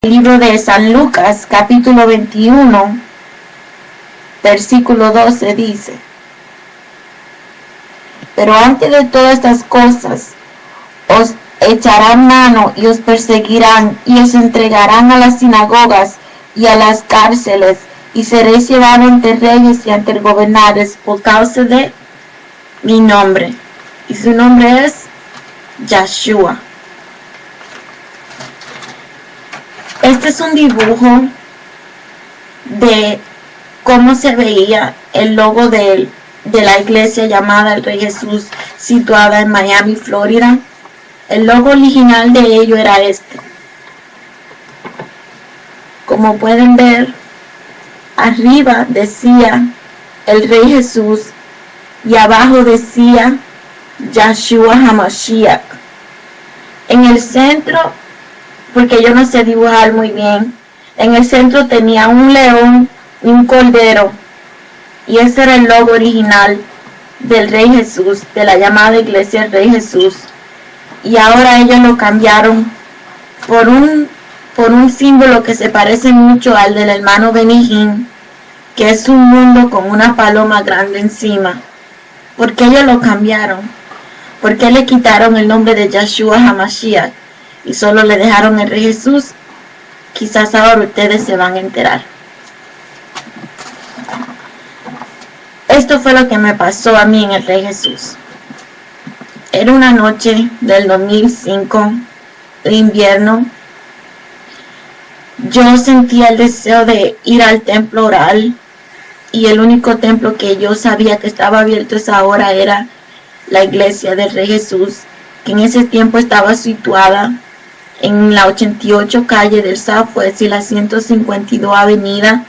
El libro de San Lucas, capítulo 21, versículo 12 dice: Pero antes de todas estas cosas, os echarán mano y os perseguirán y os entregarán a las sinagogas y a las cárceles, y seréis llevados ante reyes y ante gobernadores por causa de mi nombre. Y su nombre es Yeshua. Este es un dibujo de cómo se veía el logo de la iglesia llamada El Rey Jesús, situada en Miami, Florida. El logo original de ello era este. Como pueden ver, arriba decía El Rey Jesús y abajo decía Yeshua HaMashiach. En el centro, porque yo no sé dibujar muy bien, en el centro tenía un león y un cordero, y ese era el logo original del Rey Jesús, de la llamada iglesia El Rey Jesús. Y ahora ellos lo cambiaron por un símbolo que se parece mucho al del hermano Benny Hinn, que es un mundo con una paloma grande encima. ¿Por qué ellos lo cambiaron? ¿Por qué le quitaron el nombre de Yeshua HaMashiach y solo le dejaron el Rey Jesús? Quizás ahora ustedes se van a enterar. Esto fue lo que me pasó a mí en el Rey Jesús. Era una noche del 2005, de invierno. Yo sentía el deseo de ir al templo oral, y el único templo que yo sabía que estaba abierto a esa hora era la iglesia del Rey Jesús, que en ese tiempo estaba situada en la 88 calle del Southwest y la 152 avenida,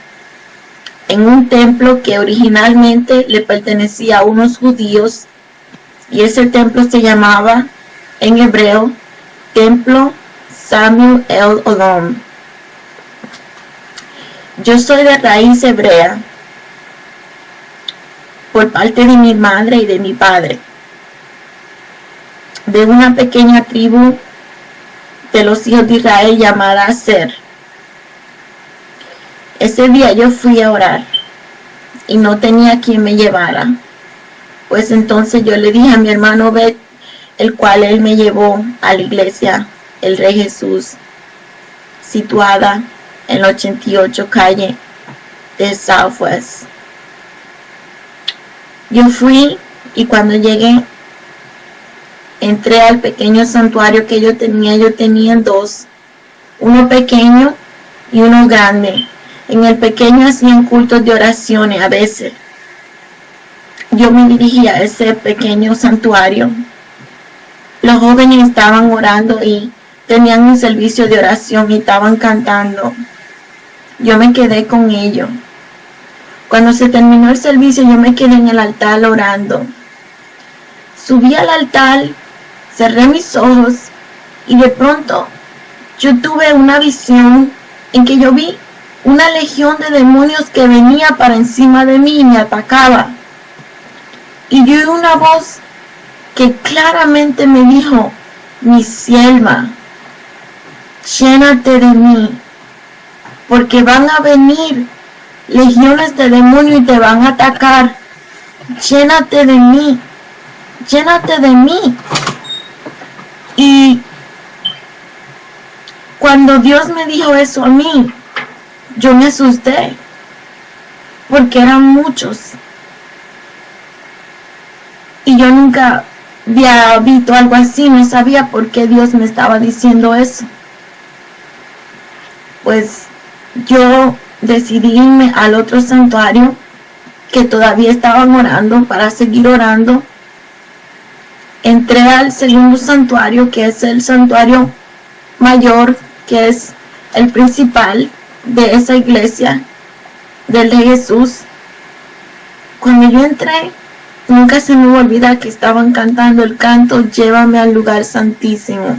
en un templo que originalmente le pertenecía a unos judíos, y ese templo se llamaba en hebreo Templo Samuel el Odom. Yo soy de raíz hebrea por parte de mi madre y de mi padre, de una pequeña tribu de los hijos de Israel llamada Aser. Ese día yo fui a orar y no tenía quien me llevara. Pues entonces yo le dije a mi hermano Bet, el cual él me llevó a la iglesia El Rey Jesús, situada en la 88 calle de Southwest. Yo fui, y cuando llegué, entré al pequeño santuario que yo tenía dos, uno pequeño y uno grande. En el pequeño hacían cultos de oraciones a veces. Yo me dirigí a ese pequeño santuario. Los jóvenes estaban orando y tenían un servicio de oración y estaban cantando. Yo me quedé con ellos. Cuando se terminó el servicio, yo me quedé en el altar orando. Subí al altar, cerré mis ojos y de pronto yo tuve una visión en que yo vi una legión de demonios que venía para encima de mí y me atacaba. Y yo oí una voz que claramente me dijo: mi sierva, llénate de mí, porque van a venir legiones de demonios y te van a atacar. Llénate de mí, llénate de mí. Y cuando Dios me dijo eso a mí, yo me asusté, porque eran muchos. Y yo nunca había visto algo así, no sabía por qué Dios me estaba diciendo eso. Pues yo decidí irme al otro santuario, que todavía estaban orando, para seguir orando. Entré al segundo santuario, que es el santuario mayor, que es el principal de esa iglesia del Rey Jesús. Cuando yo entré, nunca se me olvida que estaban cantando el canto Llévame al lugar santísimo,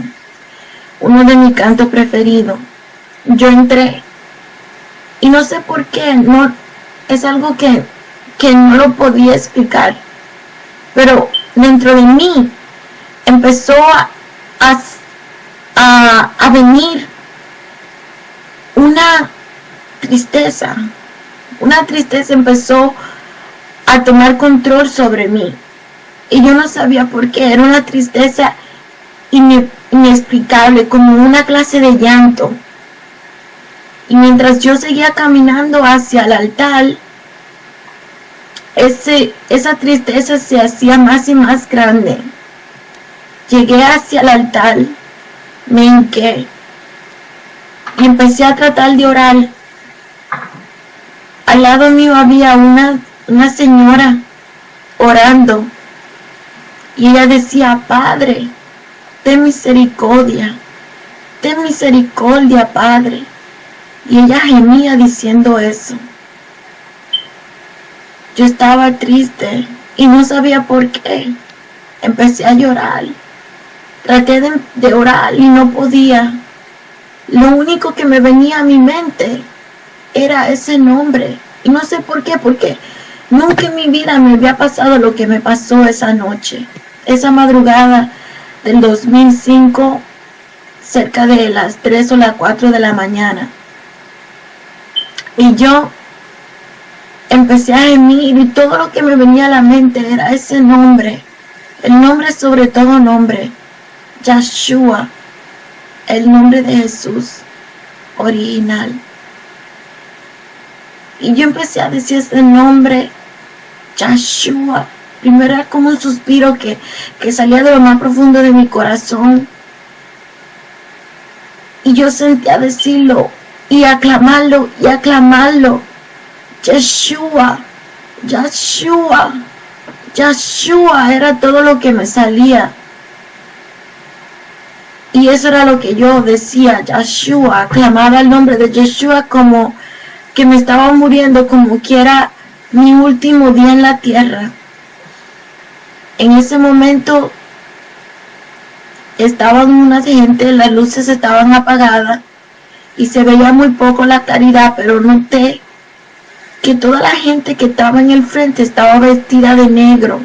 uno de mis cantos preferidos. Yo entré y no sé por qué, no, es algo que no lo podía explicar, pero dentro de mí empezó a venir una tristeza empezó a tomar control sobre mí. Y yo no sabía por qué. Era una tristeza inexplicable, como una clase de llanto. Y mientras yo seguía caminando hacia el altar, esa tristeza se hacía más y más grande. Llegué hacia el altar, me hinqué y empecé a tratar de orar. Al lado mío había una señora orando y ella decía: Padre, ten misericordia, Padre. Y ella gemía diciendo eso. Yo estaba triste y no sabía por qué. Empecé a llorar. Traté de orar y no podía. Lo único que me venía a mi mente era ese nombre. Y no sé por qué, porque nunca en mi vida me había pasado lo que me pasó esa noche. Esa madrugada del 2005, cerca de las 3 o las 4 de la mañana. Y yo empecé a gemir y todo lo que me venía a la mente era ese nombre. El nombre sobre todo nombre. Yeshua. El nombre de Jesús original. Y yo empecé a decir ese nombre, Yeshua. Primero era como un suspiro que salía de lo más profundo de mi corazón. Y yo sentía decirlo y aclamarlo y aclamarlo. Yeshua, Yeshua, Yeshua era todo lo que me salía. Y eso era lo que yo decía, Yeshua, aclamaba el nombre de Yeshua como que me estaba muriendo, como que era mi último día en la tierra. En ese momento estaban una gente, las luces estaban apagadas y se veía muy poco la claridad, pero noté que toda la gente que estaba en el frente estaba vestida de negro.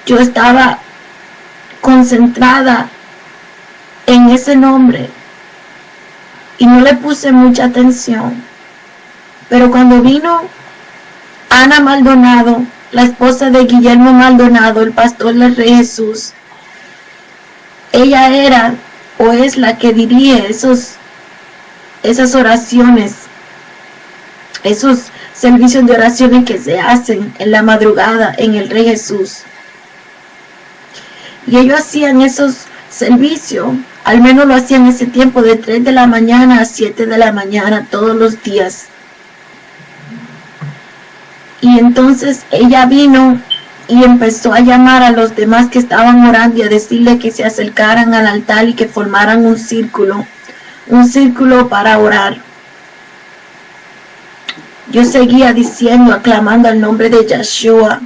Yo estaba concentrada en ese nombre y no le puse mucha atención. Pero cuando vino Ana Maldonado, la esposa de Guillermo Maldonado, el pastor del Rey Jesús, ella era o es la que dirige esas oraciones, esos servicios de oraciones que se hacen en la madrugada en el Rey Jesús. Y ellos hacían esos servicios, al menos lo hacían ese tiempo, de 3 de la mañana a 7 de la mañana todos los días. Y entonces ella vino y empezó a llamar a los demás que estaban orando y a decirle que se acercaran al altar y que formaran un círculo para orar. Yo seguía diciendo, aclamando el nombre de Yeshua.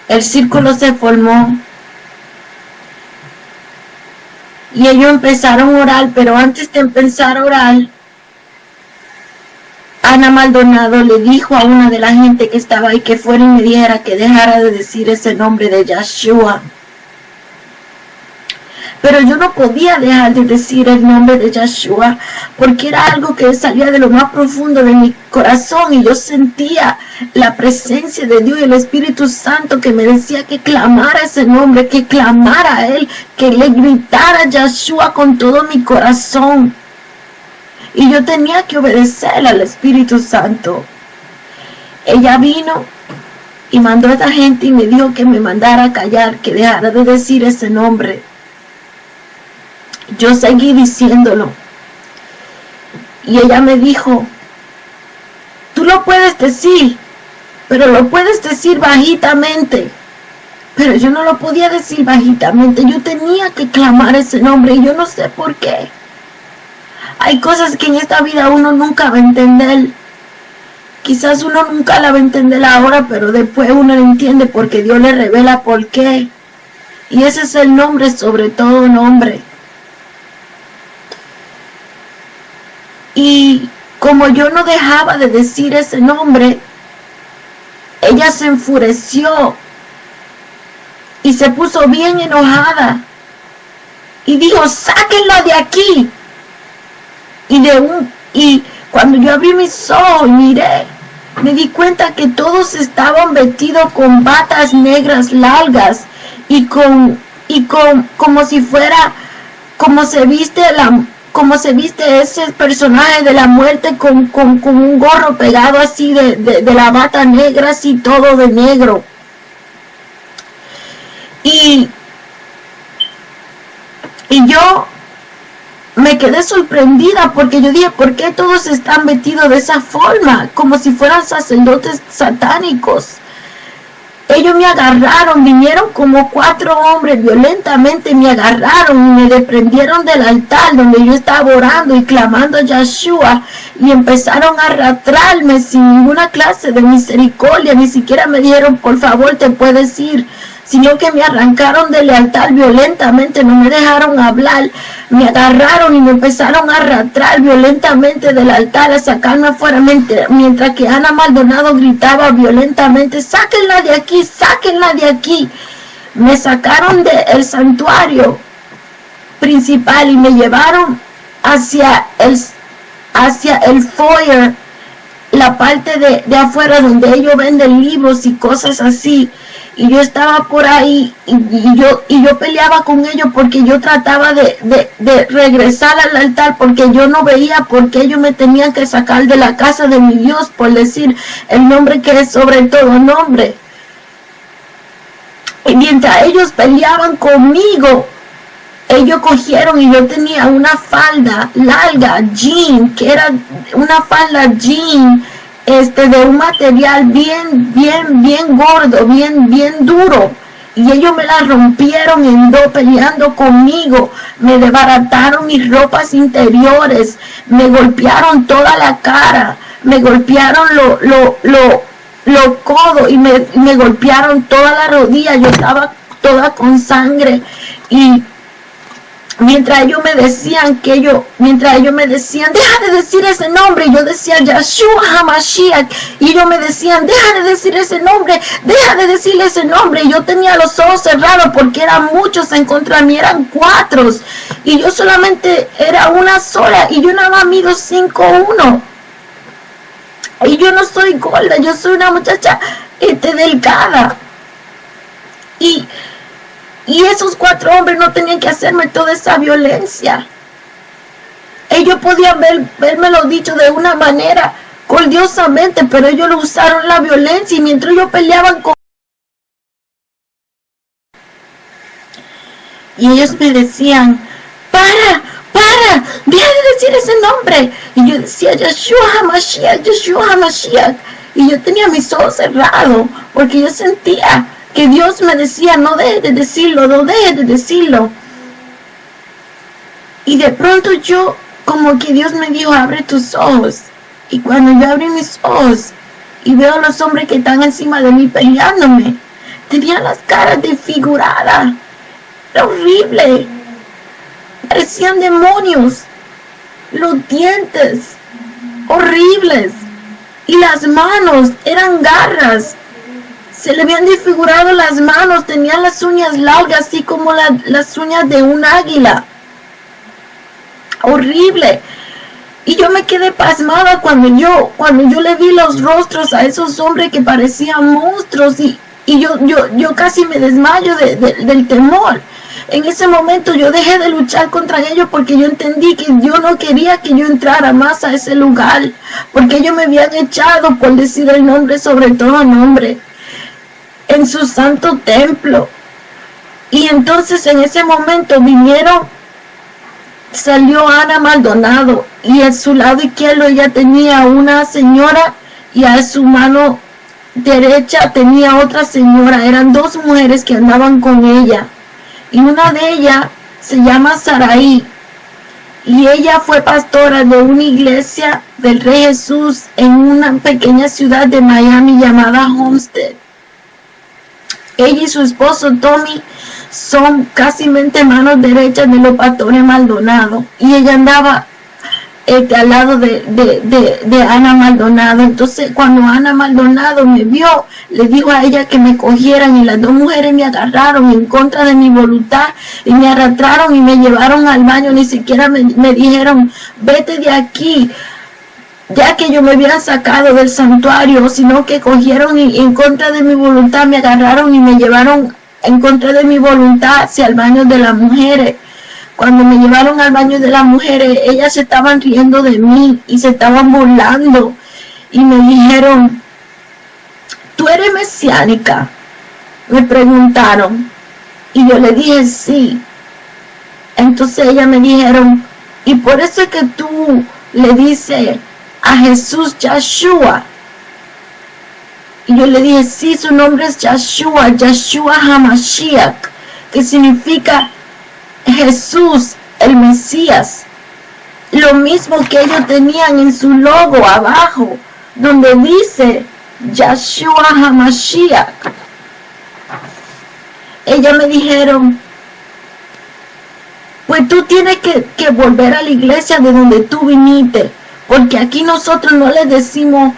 El círculo se formó y ellos empezaron a orar, pero antes de empezar a orar, Ana Maldonado le dijo a una de la gente que estaba ahí que fuera y me dijera que dejara de decir ese nombre de Yeshua. Pero yo no podía dejar de decir el nombre de Yeshua porque era algo que salía de lo más profundo de mi corazón y yo sentía la presencia de Dios y el Espíritu Santo que me decía que clamara ese nombre, que clamara a Él, que le gritara Yeshua con todo mi corazón. Y yo tenía que obedecer al Espíritu Santo. Ella vino y mandó a esta gente y me dijo que me mandara a callar, que dejara de decir ese nombre. Yo seguí diciéndolo. Y ella me dijo, tú lo puedes decir, pero lo puedes decir bajitamente. Pero yo no lo podía decir bajitamente. Yo tenía que clamar ese nombre y yo no sé por qué. Hay cosas que en esta vida uno nunca va a entender. Quizás uno nunca la va a entender ahora, pero después uno lo entiende porque Dios le revela por qué. Y ese es el nombre sobre todo nombre. Y como yo no dejaba de decir ese nombre, ella se enfureció y se puso bien enojada. Y dijo, sáquenlo de aquí. y cuando yo abrí mis ojos y miré, me di cuenta que todos estaban vestidos con batas negras largas y como si fuera, como se viste ese personaje de la muerte con un gorro pegado así de la bata negra, así todo de negro. Y yo me quedé sorprendida porque yo dije, ¿por qué todos están vestidos de esa forma? Como si fueran sacerdotes satánicos. Ellos me agarraron, vinieron como 4 hombres violentamente, me agarraron y me desprendieron del altar donde yo estaba orando y clamando a Yeshua, y empezaron a arrastrarme sin ninguna clase de misericordia. Ni siquiera me dijeron, por favor, te puedes ir, sino que me arrancaron del altar violentamente, no me dejaron hablar, me agarraron y me empezaron a arrastrar violentamente del altar, a sacarme afuera, mientras que Ana Maldonado gritaba violentamente, sáquenla de aquí, sáquenla de aquí. Me sacaron del santuario principal y me llevaron hacia el foyer, la parte de afuera donde ellos venden libros y cosas así. Y yo estaba por ahí y yo peleaba con ellos porque yo trataba de regresar al altar, porque yo no veía por qué ellos me tenían que sacar de la casa de mi Dios, por decir el nombre que es sobre todo nombre. Y mientras ellos peleaban conmigo, ellos cogieron y yo tenía una falda larga, jean, que era una falda jean, de un material bien gordo, bien duro, y ellos me la rompieron en dos peleando conmigo, me desbarataron mis ropas interiores, me golpearon toda la cara, me golpearon los codos y me golpearon toda la rodilla, yo estaba toda con sangre. Y mientras ellos me decían, deja de decir ese nombre, y yo decía Yeshua HaMashiach, y ellos me decían, deja de decir ese nombre, deja de decirle ese nombre, y yo tenía los ojos cerrados porque eran muchos en contra de mí, eran 4, y yo solamente era una sola, y yo nada más mido 5'1", y yo no soy gorda, yo soy una muchacha delgada, y esos 4 hombres no tenían que hacerme toda esa violencia. Ellos podían verme dicho de una manera cordiosamente, pero ellos lo usaron la violencia, y mientras ellos peleaban con... Y ellos me decían, para, deja de decir ese nombre. Y yo decía, Yeshua HaMashiach. Y yo tenía mis ojos cerrados, porque yo sentía que Dios me decía, no dejes de decirlo, no dejes de decirlo. Y de pronto yo, como que Dios me dijo, abre tus ojos. Y cuando yo abrí mis ojos y veo a los hombres que están encima de mí peleándome, tenían las caras desfiguradas, era horrible, parecían demonios, los dientes horribles, y las manos eran garras. Se le habían desfigurado las manos, tenían las uñas largas, así como las uñas de un águila. Horrible. Y yo me quedé pasmada cuando yo le vi los rostros a esos hombres que parecían monstruos, y yo casi me desmayo del temor. En ese momento yo dejé de luchar contra ellos, porque yo entendí que Dios no quería que yo entrara más a ese lugar, porque ellos me habían echado, por decir el nombre sobre todo nombre, en su santo templo. Y entonces en ese momento salió Ana Maldonado, y a su lado izquierdo ella tenía una señora, y a su mano derecha tenía otra señora. Eran 2 mujeres que andaban con ella, y una de ellas se llama Saraí, y ella fue pastora de una iglesia del Rey Jesús en una pequeña ciudad de Miami llamada Homestead. Ella y su esposo Tommy son casi manos derechas de los pastores Maldonado, y ella andaba al lado de Ana Maldonado. Entonces cuando Ana Maldonado me vio, le dijo a ella que me cogieran, y las dos mujeres me agarraron en contra de mi voluntad y me arrastraron y me llevaron al baño. Ni siquiera me dijeron vete de aquí, ya que yo me había sacado del santuario, sino que cogieron y en contra de mi voluntad me agarraron y me llevaron en contra de mi voluntad hacia el baño de las mujeres. Cuando me llevaron al baño de las mujeres, ellas se estaban riendo de mí y se estaban burlando. Y me dijeron, ¿tú eres mesiánica? Me preguntaron. Y yo le dije, sí. Entonces ellas me dijeron, y por eso es que tú le dices a Jesús Yeshua. Y yo le dije, sí, su nombre es Yeshua, Yeshua HaMashiach, que significa Jesús, el Mesías. Lo mismo que ellos tenían en su logo abajo, donde dice Yeshua HaMashiach. Ellas me dijeron, pues tú tienes que volver a la iglesia de donde tú viniste, porque aquí nosotros no le decimos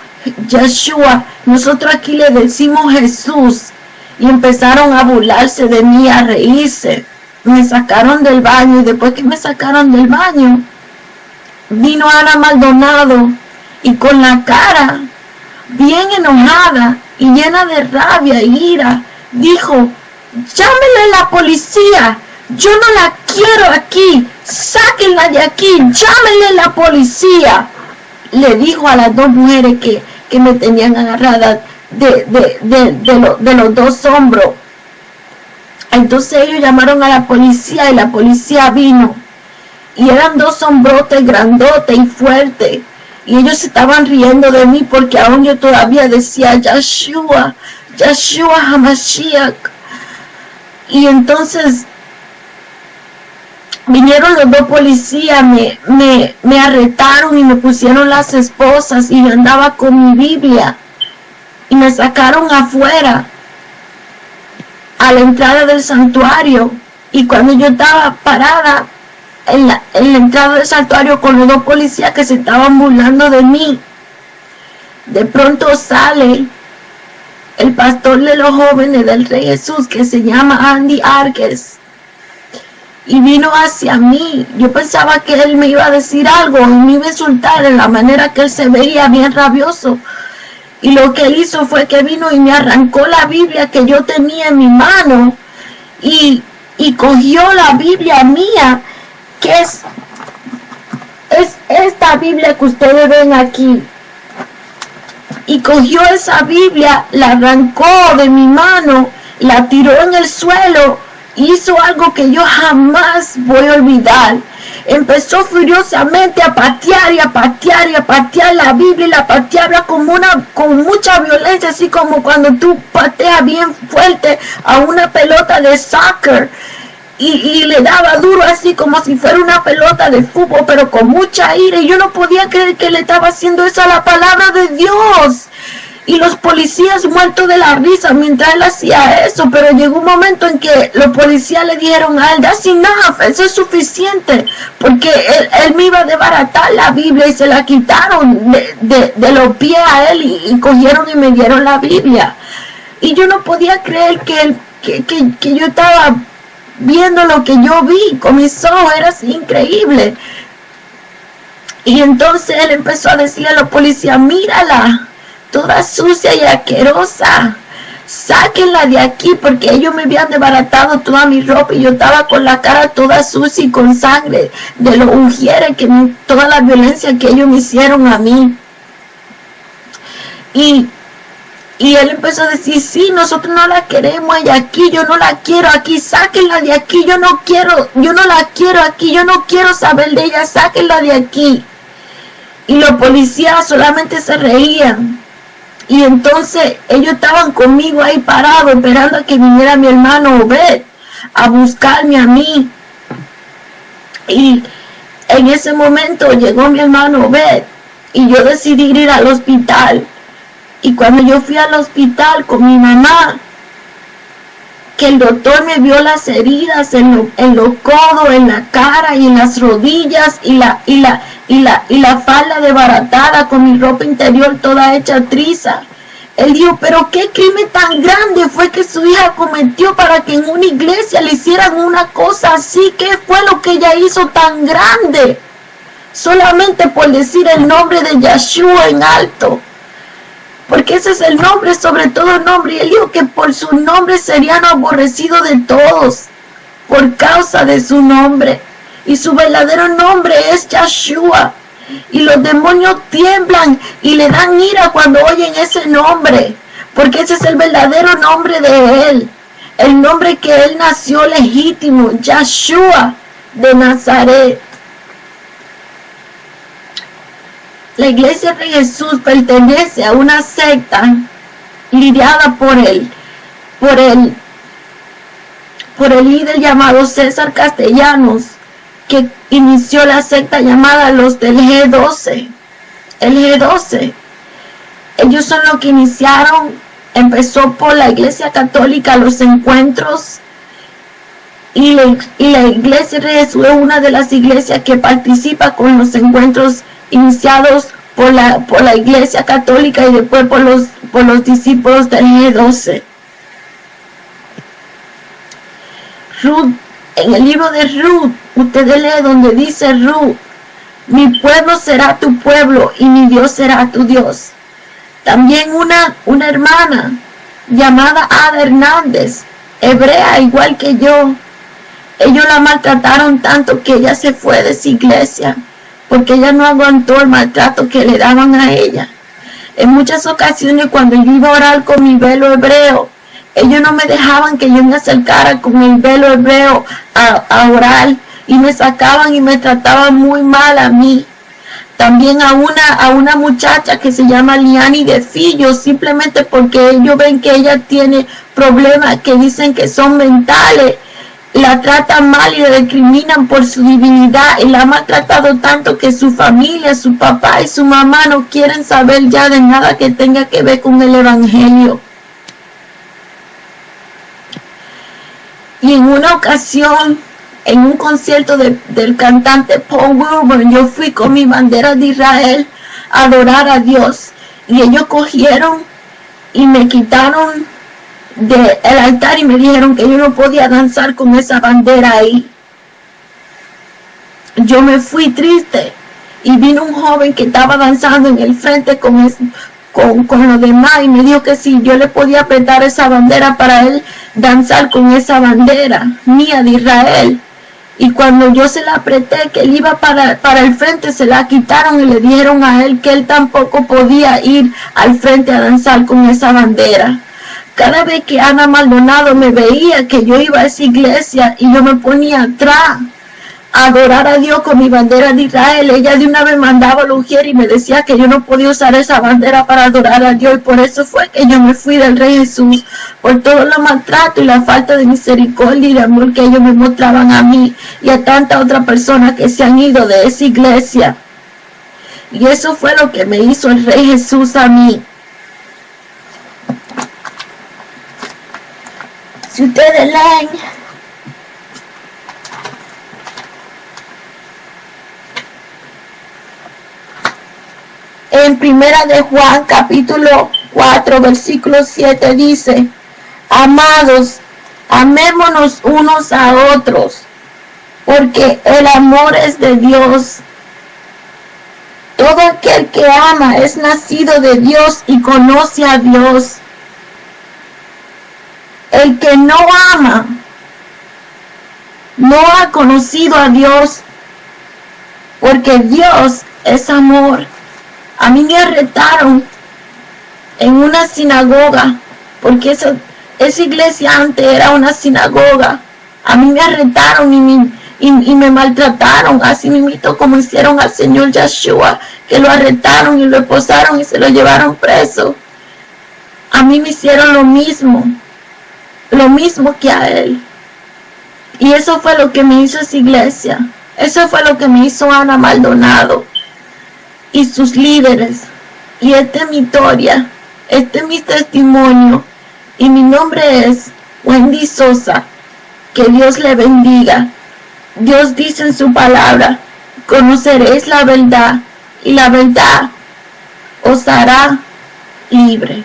Yeshua, nosotros aquí le decimos Jesús. Y empezaron a burlarse de mí, a reírse. Me sacaron del baño, y después que me sacaron del baño, vino Ana Maldonado y con la cara bien enojada y llena de rabia e ira, dijo, llámenle a la policía, yo no la quiero aquí, sáquenla de aquí, llámenle a la policía. Le dijo a las dos mujeres que me tenían agarrada de los dos hombros. Entonces ellos llamaron a la policía y la policía vino. Y eran dos hombrotes grandotes y fuertes. Y ellos se estaban riendo de mí porque aún yo todavía decía Yeshua, Yeshua HaMashiach. Y entonces vinieron los dos policías, me arrestaron y me pusieron las esposas, y yo andaba con mi Biblia. Y me sacaron afuera, a la entrada del santuario. Y cuando yo estaba parada en la entrada del santuario con los dos policías que se estaban burlando de mí, de pronto sale el pastor de los jóvenes del Rey Jesús, que se llama Andy Arques, y vino hacia mí. Yo pensaba que él me iba a decir algo y me iba a insultar en la manera que él se veía bien rabioso. Y lo que él hizo fue que vino y me arrancó la Biblia que yo tenía en mi mano, y cogió la Biblia mía, que es esta Biblia que ustedes ven aquí. Y cogió esa Biblia, la arrancó de mi mano, la tiró en el suelo, hizo algo que yo jamás voy a olvidar. Empezó furiosamente a patear y a patear y a patear la Biblia, y la pateaba con mucha violencia, así como cuando tú pateas bien fuerte a una pelota de soccer, y le daba duro así como si fuera una pelota de fútbol, pero con mucha ira. Y yo no podía creer que le estaba haciendo eso a la palabra de Dios. Y los policías muertos de la risa mientras él hacía eso. Pero llegó un momento en que los policías le dijeron a él, that's enough, eso es suficiente, porque él me iba a desbaratar la Biblia, y se la quitaron de los pies a él, y cogieron y me dieron la Biblia. Y yo no podía creer que yo estaba viendo lo que yo vi con mis ojos. Era así increíble. Y entonces él empezó a decirle a los policías, mírala, toda sucia y asquerosa, sáquenla de aquí, porque ellos me habían desbaratado toda mi ropa y yo estaba con la cara toda sucia y con sangre de los ujieres, toda la violencia que ellos me hicieron a mí. Y él empezó a decir, sí, nosotros no la queremos ella aquí, yo no la quiero aquí, sáquenla de aquí, yo no la quiero aquí, yo no quiero saber de ella, sáquenla de aquí. Y los policías solamente se reían. Y entonces ellos estaban conmigo ahí parados, esperando a que viniera mi hermano Obed a buscarme a mí. Y en ese momento llegó mi hermano Obed y yo decidí ir al hospital. Y cuando yo fui al hospital con mi mamá, que el doctor me vio las heridas en los codos, en la cara y en las rodillas, y y la falda desbaratada, con mi ropa interior toda hecha triza. Él dijo, pero qué crimen tan grande fue que su hija cometió para que en una iglesia le hicieran una cosa así. ¿Qué fue lo que ella hizo tan grande? Solamente por decir el nombre de Yeshua en alto. Porque ese es el nombre sobre todo nombre. Y él dijo que por su nombre serían aborrecidos de todos, por causa de su nombre. Y su verdadero nombre es Yeshua. Y los demonios tiemblan y le dan ira cuando oyen ese nombre, porque ese es el verdadero nombre de él, el nombre que él nació legítimo, Yeshua de Nazaret. La Iglesia de Jesús pertenece a una secta liderada por el líder llamado César Castellanos, que inició la secta llamada los del G12. El G12. Ellos son los que iniciaron, empezó por la Iglesia Católica los encuentros, y la Iglesia de Jesús es una de las iglesias que participa con los encuentros iniciados por la Iglesia Católica y después por los discípulos del G12. Ruth, en el libro de Ruth, ustedes leen donde dice Ruth, mi pueblo será tu pueblo y mi Dios será tu Dios. También una hermana llamada Ada Hernández, hebrea igual que yo, ellos la maltrataron tanto que ella se fue de esa iglesia, porque ella no aguantó el maltrato que le daban a ella. En muchas ocasiones cuando yo iba a orar con mi velo hebreo, ellos no me dejaban que yo me acercara con el velo hebreo a orar, y me sacaban y me trataban muy mal a mí. También a una muchacha que se llama Liani de Fillo, simplemente porque ellos ven que ella tiene problemas que dicen que son mentales, la tratan mal y la discriminan por su divinidad, y la han maltratado tanto que su familia, su papá y su mamá no quieren saber ya de nada que tenga que ver con el evangelio. Y en una ocasión, en un concierto del cantante Paul Wilburn, yo fui con mi bandera de Israel a adorar a Dios, y ellos cogieron y me quitaron del altar y me dijeron que yo no podía danzar con esa bandera ahí. Yo me fui triste, y vino un joven que estaba danzando en el frente con los demás, y me dijo que si yo le podía apretar esa bandera para él danzar con esa bandera mía de Israel. Y cuando yo se la apreté, que él iba para el frente, se la quitaron y le dijeron a él que él tampoco podía ir al frente a danzar con esa bandera. Cada vez que Ana Maldonado me veía que yo iba a esa iglesia y yo me ponía atrás a adorar a Dios con mi bandera de Israel, ella de una vez mandaba a Lugier y me decía que yo no podía usar esa bandera para adorar a Dios, y por eso fue que yo me fui del Rey Jesús, por todo lo maltrato y la falta de misericordia y de amor que ellos me mostraban a mí y a tantas otras personas que se han ido de esa iglesia. Y eso fue lo que me hizo el Rey Jesús a mí. Si ustedes leen en Primera de Juan, capítulo 4, versículo 7, dice, amados, amémonos unos a otros, porque el amor es de Dios. Todo aquel que ama es nacido de Dios y conoce a Dios. El que no ama no ha conocido a Dios, porque Dios es amor. A mí me arrestaron en una sinagoga, porque esa iglesia antes era una sinagoga. A mí me arrestaron y me maltrataron, así mismo como hicieron al Señor Yeshua, que lo arrestaron y lo esposaron y se lo llevaron preso. A mí me hicieron lo mismo que a él. Y eso fue lo que me hizo esa iglesia. Eso fue lo que me hizo Ana Maldonado y sus líderes. Y esta es mi historia, este es mi testimonio, y mi nombre es Wendy Sosa. Que Dios le bendiga. Dios dice en su palabra conoceréis la verdad, y la verdad os hará libre.